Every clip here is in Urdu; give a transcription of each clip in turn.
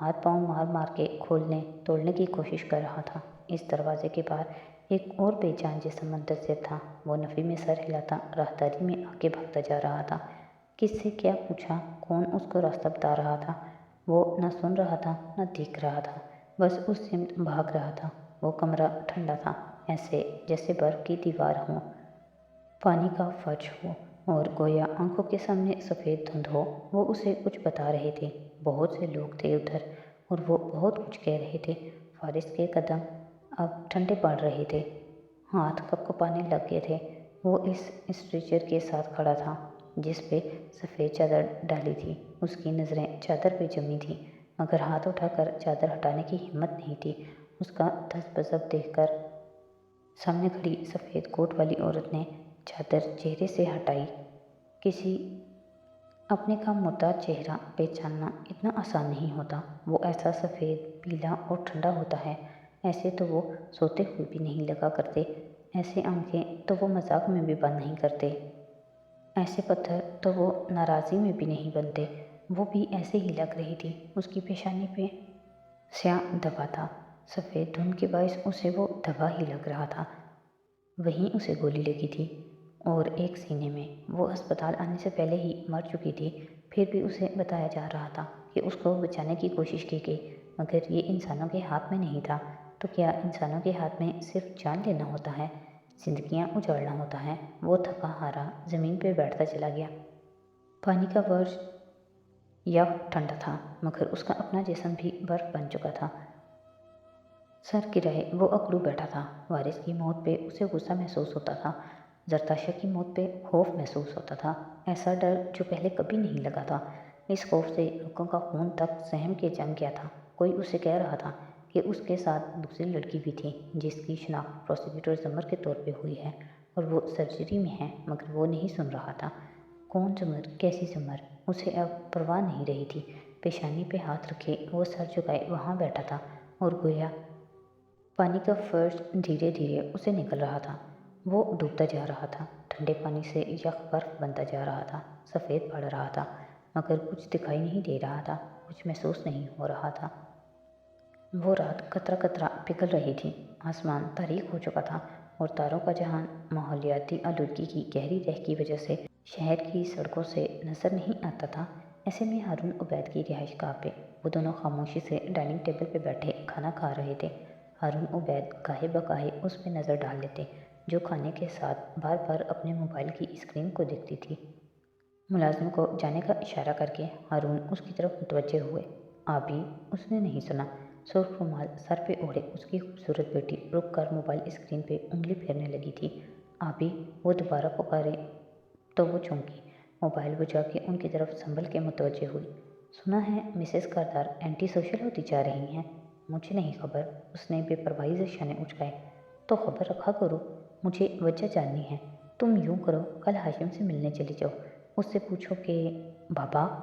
ہاتھ پاؤں مار مار کے کھولنے توڑنے کی کوشش کر رہا تھا۔ اس دروازے کے باہر ایک اور بے جان جسم منتظر تھا۔ وہ نفی میں سر ہلاتا راہداری میں آگے بھاگتا جا رہا تھا۔ کس سے کیا پوچھا، کون اس کو راستہ بتا رہا تھا، وہ نہ سن رہا تھا نہ دیکھ رہا تھا، بس اس سمت بھاگ رہا تھا۔ وہ کمرہ ٹھنڈا تھا، ایسے جیسے برف کی دیوار ہو، پانی کا فرش ہو اور گویا آنکھوں کے سامنے سفید دھند ہو۔ وہ اسے کچھ بتا رہے تھے، بہت سے لوگ تھے ادھر اور وہ بہت کچھ کہہ رہے تھے۔ فارس کے قدم اب ٹھنڈے پڑ رہے تھے، ہاتھ کپکپانے لگ گئے تھے۔ وہ اس اسٹریچر کے ساتھ کھڑا تھا جس پہ سفید چادر ڈالی تھی۔ اس کی نظریں چادر پہ جمی تھیں مگر ہاتھ اٹھا کر چادر ہٹانے کی ہمت نہیں تھی۔ اس کا تذبذب دیکھ کر سامنے کھڑی سفید کوٹ والی عورت نے چادر چہرے سے ہٹائی۔ کسی اپنے کا مردہ چہرہ پہچاننا اتنا آسان نہیں ہوتا، وہ ایسا سفید پیلا اور ٹھنڈا ہوتا ہے۔ ایسے تو وہ سوتے ہوئے بھی نہیں لگا کرتے، ایسے آنکھیں تو وہ مذاق میں بھی بند نہیں کرتے، ایسے پتھر تو وہ ناراضی میں بھی نہیں بنتے۔ وہ بھی ایسے ہی لگ رہی تھی۔ اس کی پیشانی پہ سیاہ دھبا تھا، سفید دھند کے باعث اسے وہ دھبا ہی لگ رہا تھا۔ وہیں اسے گولی لگی تھی اور ایک سینے میں۔ وہ ہسپتال آنے سے پہلے ہی مر چکی تھی، پھر بھی اسے بتایا جا رہا تھا کہ اس کو بچانے کی کوشش کی گئی، مگر یہ انسانوں کے ہاتھ میں نہیں تھا۔ تو کیا انسانوں کے ہاتھ میں صرف جان لینا ہوتا ہے، زندگیاں اجاڑنا ہوتا ہے؟ وہ تھکا ہارا زمین پہ بیٹھتا چلا گیا۔ پانی کا فرش یخ ٹھنڈا تھا مگر اس کا اپنا جسم بھی برف بن چکا تھا۔ سر گرائے وہ اکڑو بیٹھا تھا۔ وارث کی موت پہ اسے غصہ محسوس ہوتا تھا، زرتاشا کی موت پہ خوف محسوس ہوتا تھا، ایسا ڈر جو پہلے کبھی نہیں لگا تھا۔ اس خوف سے لوگوں کا خون تک سہم کے جم گیا تھا۔ کوئی اسے کہہ رہا تھا کہ اس کے ساتھ دوسری لڑکی بھی تھی جس کی شناخت پروسیکیوٹر زمر کے طور پہ ہوئی ہے اور وہ سرجری میں ہے، مگر وہ نہیں سن رہا تھا۔ کون زمر، کیسی زمر؟ اسے اب پرواہ نہیں رہی تھی۔ پیشانی پہ ہاتھ رکھے وہ سر جھکائے وہاں بیٹھا تھا اور گویا پانی کا فرش دھیرے دھیرے اسے نگل رہا تھا۔ وہ ڈوبتا جا رہا تھا، ٹھنڈے پانی سے یخ برف بنتا جا رہا تھا، سفید پڑ رہا تھا مگر کچھ دکھائی نہیں دے رہا تھا، کچھ محسوس نہیں ہو رہا تھا۔ وہ رات قطرہ قطرہ پگھل رہی تھی، آسمان تاریک ہو چکا تھا اور تاروں کا جہان ماحولیاتی آلودگی کی گہری تہہ کی وجہ سے شہر کی سڑکوں سے نظر نہیں آتا تھا۔ ایسے میں ہارون عبید کی رہائش گاہ پہ وہ دونوں خاموشی سے ڈائننگ ٹیبل پہ بیٹھے کھانا کھا رہے تھے۔ ہارون عبید گاہے بگاہے اس پہ نظر ڈال لیتے جو کھانے کے ساتھ بار بار اپنے موبائل کی اسکرین کو دیکھتی تھی۔ ملازم کو جانے کا اشارہ کر کے ہارون اس کی طرف متوجہ ہوئے۔ آبی؟ اس نے نہیں سنا۔ سرخ رومال سر پہ اوڑھے اس کی خوبصورت بیٹی رک کر موبائل اسکرین پہ انگلی پھیرنے لگی تھی۔ آبی؟ وہ دوبارہ پکارے تو وہ چونکی، موبائل بجھا کے ان کی طرف سنبھل کے متوجہ ہوئی۔ سنا ہے مسز کردار اینٹی سوشل ہوتی جا رہی ہیں؟ مجھے نہیں خبر، اس نے بے پرواہی سے شانے اچکائے۔ تو خبر رکھا کرو، مجھے وجہ جاننی ہے۔ تم یوں کرو، کل ہاشم سے ملنے چلی جاؤ، اس سے پوچھو کہ بابا،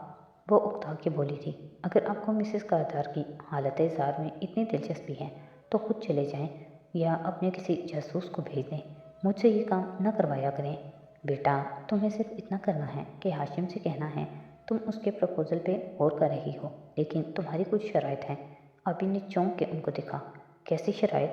وہ اکتا کے بولی تھی، اگر آپ کو مسز کردار کی حالت زار میں اتنی دلچسپی ہے تو خود چلے جائیں یا اپنے کسی جاسوس کو بھیج دیں، مجھ سے یہ کام نہ کروایا کریں۔ بیٹا، تمہیں صرف اتنا کرنا ہے کہ ہاشم سے کہنا ہے تم اس کے پرپوزل پہ غور کر رہی ہو، لیکن تمہاری کچھ شرائط ہیں۔ آبی نے چونک کے ان کو دیکھا۔ کیسی شرائط؟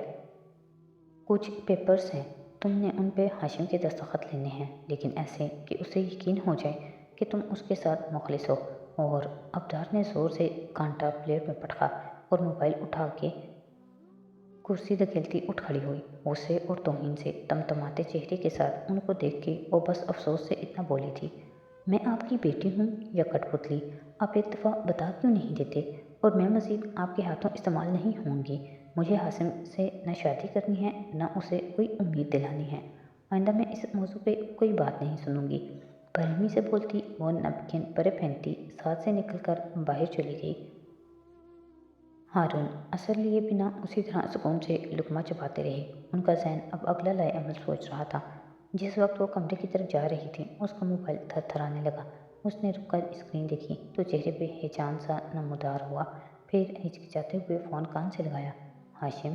کچھ پیپرز ہیں، تم نے ان پہ ہاشم کے دستخط لینے ہیں، لیکن ایسے کہ اسے یقین ہو جائے کہ تم اس کے ساتھ مخلص ہو۔ اور ابدار نے زور سے کانٹا پلیٹ میں پٹکا اور موبائل اٹھا کے کرسی دھکیلتی اٹھ کھڑی ہوئی۔ غصے اور توہین سے تمتماتے چہرے کے ساتھ ان کو دیکھ کے وہ بس افسوس سے اتنا بولی تھی، میں آپ کی بیٹی ہوں یا کٹ پتلی؟ آپ ایک دفعہ بتا کیوں نہیں دیتے؟ اور میں مزید آپ کے ہاتھوں استعمال نہیں ہوں گی۔ مجھے ہاشم سے نہ شادی کرنی ہے نہ اسے کوئی امید دلانی ہے۔ آئندہ میں اس موضوع پہ کوئی بات نہیں سنوں گی۔ برہمی سے بولتی وہ نیپکن پرے پھینکتی ساتھ سے نکل کر باہر چلی گئی۔ ہارون اثر لیے بنا اسی طرح سکون سے لقمہ چباتے رہے۔ ان کا ذہن اب اگلا لائے عمل سوچ رہا تھا۔ جس وقت وہ کمرے کی طرف جا رہی تھی اس کا موبائل تھر تھرانے لگا۔ اس نے رک کر اسکرین دیکھی تو چہرے پہ ہیجان سا نمودار ہوا، پھر ہچکچاتے ہوئے فون کان سے لگایا۔ ہاشم؟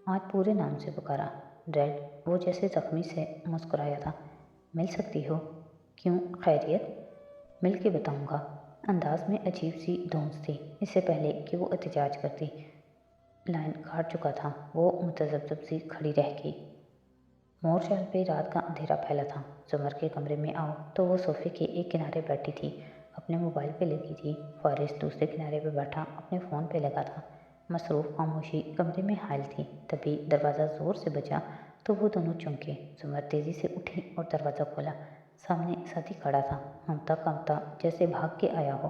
آج پورے نام سے پکارا۔ ڈیڈ؟ وہ جیسے زخمی سے مسکرایا تھا۔ مل سکتی ہو؟ کیوں، خیریت؟ مل کے بتاؤں گا۔ انداز میں عجیب سی دھونس تھی۔ اس سے پہلے کہ وہ احتجاج کرتی، لائن کاٹ چکا تھا۔ وہ متذبذب سی کھڑی رہ گئی۔ مورچال پہ رات کا اندھیرا پھیلا تھا۔ سمر کے کمرے میں آؤ تو وہ صوفے کے ایک کنارے بیٹھی تھی، اپنے موبائل پہ لگی تھی۔ فارس دوسرے کنارے پہ بیٹھا اپنے فون پہ لگا تھا۔ مصروف خاموشی کمرے میں حائل تھی۔ تبھی دروازہ زور سے بجا تو وہ دونوں چونکے۔ سمر تیزی سے اٹھی اور دروازہ کھولا۔ سامنے سادی کھڑا تھا، کانپتا کانپتا جیسے بھاگ کے آیا ہو۔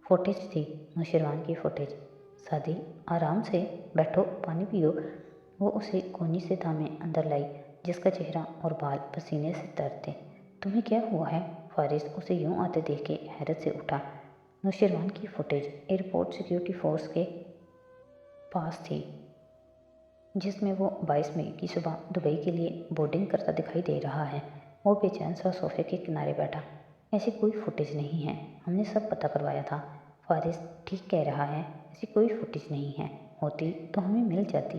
فوٹیج تھی، نوشیروان کی فوٹیج۔ سادی، آرام سے بیٹھو، پانی پیو۔ وہ اسے کونی سے تھامے اندر لائی، جس کا چہرہ اور بال پسینے سے تر تھے۔ تمہیں کیا ہوا ہے؟ فارس اسے یوں آتے دیکھ کے حیرت سے اٹھا۔ نوشیروان کی فوٹیج ایئرپورٹ سیکیورٹی فورس کے پاس تھی، جس میں وہ 22 مئی کی صبح دبئی کے لیے بورڈنگ کرتا دکھائی دے رہا ہے۔ وہ بے چین سا صوفے کے کنارے بیٹھا۔ ایسی کوئی فوٹیج نہیں ہے، ہم نے سب پتہ کروایا تھا۔ فارس ٹھیک کہہ رہا ہے، ایسی کوئی فوٹیج نہیں ہے، ہوتی تو ہمیں مل جاتی۔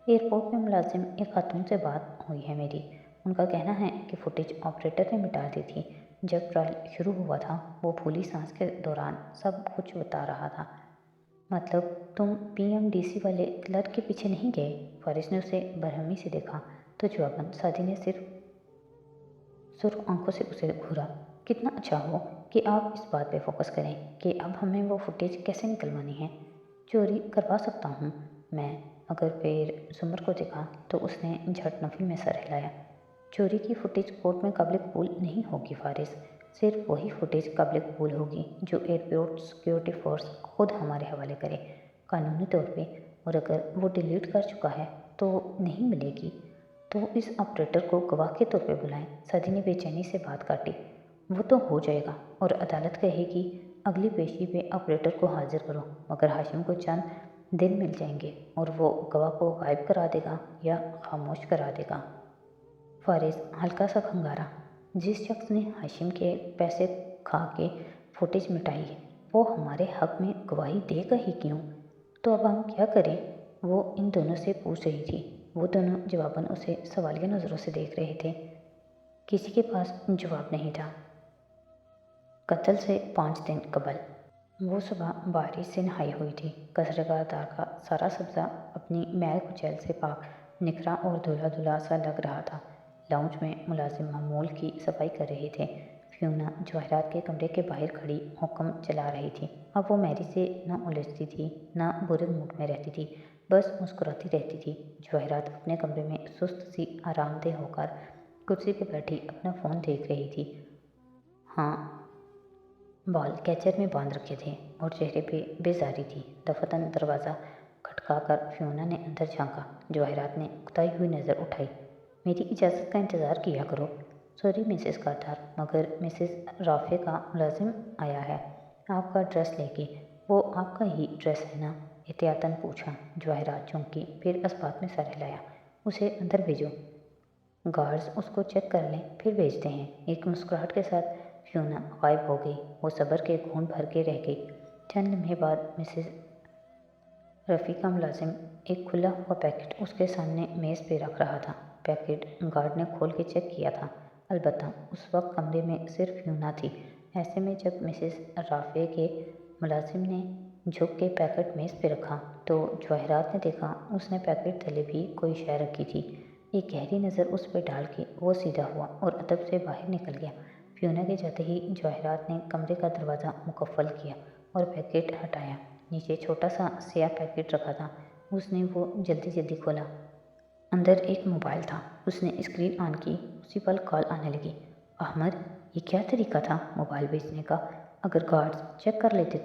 ایئرپورٹ میں ملازم ایک خاتون سے بات ہوئی ہے میری، ان کا کہنا ہے کہ فوٹیج آپریٹر نے مٹا دی تھی۔ جب ٹرائل شروع ہوا تھا وہ پھولی سانس کے دوران سب کچھ بتا رہا تھا۔ مطلب تم پی ایم ڈی سی والے کلرک کے پیچھے نہیں گئے؟ فارس نے اسے برہمی سے دیکھا تو جواباً سادی نے صرف سرخ آنکھوں سے اسے گھورا۔ کتنا اچھا ہو کہ آپ اس بات پہ فوکس کریں کہ اب ہمیں وہ فوٹیج کیسے نکلوانی ہے۔ چوری کروا سکتا ہوں میں، اگر پھر سمر کو دیکھا تو اس نے جھٹ نفی میں سر ہلایا۔ چوری کی فوٹیج کورٹ میں قابل قبول نہیں ہوگی فارس، صرف وہی فوٹیج قابل قبول ہوگی جو ایئرپورٹ سیکیورٹی فورس خود ہمارے حوالے کرے قانونی طور پہ، اور اگر وہ ڈیلیٹ کر چکا ہے تو نہیں ملے گی۔ تو اس آپریٹر کو گواہ کے طور پہ بلائیں۔ سادی نے بے چینی سے بات کاٹی۔ وہ تو ہو جائے گا، اور عدالت کہے گی اگلی پیشی پہ آپریٹر کو حاضر کرو، مگر ہاشم کو چند دن مل جائیں گے اور وہ گواہ کو غائب کرا دے گا یا خاموش کرا دے گا۔ فارس ہلکا سا کھنگارا۔ جس شخص نے ہاشم کے پیسے کھا کے فوٹیج مٹائی ہے وہ ہمارے حق میں گواہی دے گا ہی کیوں؟ تو اب ہم کیا کریں؟ وہ ان دونوں سے پوچھ رہی تھی۔ وہ دونوں جواباً اسے سوالیہ نظروں سے دیکھ رہے تھے۔ کسی کے پاس جواب نہیں تھا۔ قتل سے 5 دن قبل وہ صبح بارش سے نہائی ہوئی تھی۔ کسرگاہ دار کا سارا سبزہ اپنی میل کچیل سے پاک نکھرا اور دھلا دھلا سا لگ رہا تھا۔ لاؤنج میں ملازم معمول کی صفائی کر رہے تھے۔ فیونا جواہرات کے کمرے کے باہر کھڑی حکم چلا رہی تھی۔ اب وہ میری سے نہ الجھتی تھی نہ برے موڈ میں رہتی تھی، بس مسکراتی رہتی تھی۔ جواہرات اپنے کمرے میں سست سی آرام دہ ہو کر کرسی پہ بیٹھی اپنا فون دیکھ رہی تھی۔ ہاں، بال کیچر میں باندھ رکھے تھے اور چہرے پہ بیزاری تھی۔ دفتن دروازہ کھٹکا کر فیونا نے اندر جھانکا۔ جواہرات نے اکتائی ہوئی نظر اٹھائی۔ میری اجازت کا انتظار کیا کرو۔ سوری مسز کارتر، مگر مسز رافع کا ملازم آیا ہے آپ کا ڈریس لے کے۔ وہ آپ کا ہی ڈریس ہے نا؟ احتیاطاً پوچھا۔ جواہرات چونکی، پھر اسبات میں سر ہلایا۔ اسے اندر بھیجو، گارڈز اس کو چیک کر لیں پھر بھیجتے ہیں۔ ایک مسکراہٹ کے ساتھ فیونا غائب ہو گئی۔ وہ صبر کے گھونٹ بھر کے رہ گئی۔ چند لمحے بعد مسز رافع کا ملازم ایک کھلا ہوا پیکٹ اس کے سامنے میز پہ رکھ رہا تھا۔ پیکٹ گارڈ نے کھول کے چیک کیا تھا، البتہ اس وقت کمرے میں صرف فیونا تھی۔ ایسے میں جب مسز رافع کے ملازم نے جھک کے پیکٹ میز پہ رکھا تو جواہرات نے دیکھا اس نے پیکٹ تلے بھی کوئی شے رکھی تھی۔ ایک گہری نظر اس پہ ڈال کے وہ سیدھا ہوا اور ادب سے باہر نکل گیا۔ فیونا کے جاتے ہی جواہرات نے کمرے کا دروازہ مقفل کیا اور پیکٹ ہٹایا۔ نیچے چھوٹا سا سیاہ پیکٹ رکھا تھا، اس نے وہ جلدی جلدی کھولا۔ اندر ایک موبائل تھا۔ اس نے اسکرین آن کی، اسی پل کال آنے لگی۔ احمد، یہ کیا طریقہ تھا موبائل بیچنے کا؟ اگر گارڈز چیک کر لیتے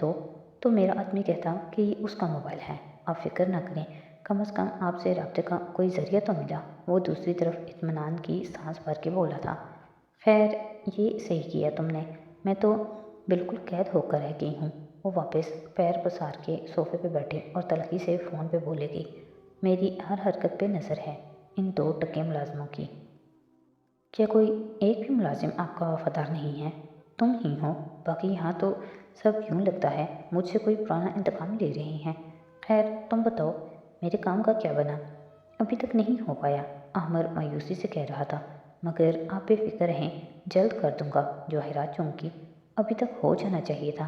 تو میرا آدمی کہتا کہ یہ اس کا موبائل ہے۔ آپ فکر نہ کریں، کم از کم آپ سے رابطے کا کوئی ذریعہ تو ملا۔ وہ دوسری طرف اطمینان کی سانس بھر کے بولا تھا۔ خیر، یہ صحیح کیا تم نے، میں تو بالکل قید ہو کر رہ گئی ہوں۔ وہ واپس پیر پسار کے صوفے پہ بیٹھی اور تلخی سے فون پہ بولے گی۔ میری ہر حرکت پہ نظر ہے ان 2 ٹکے ملازموں کی۔ کیا کوئی ایک بھی ملازم آپ کا وفادار نہیں ہے؟ تم ہی ہو، باقی یہاں تو سب یوں لگتا ہے مجھ سے کوئی پرانا انتقام لے رہے ہیں۔ خیر تم بتاؤ، میرے کام کا کیا بنا؟ ابھی تک نہیں ہو پایا، احمد مایوسی سے کہہ رہا تھا، مگر آپ بے فکر رہیں، جلد کر دوں گا۔ جواہرات چونکی۔ ابھی تک ہو جانا چاہیے تھا۔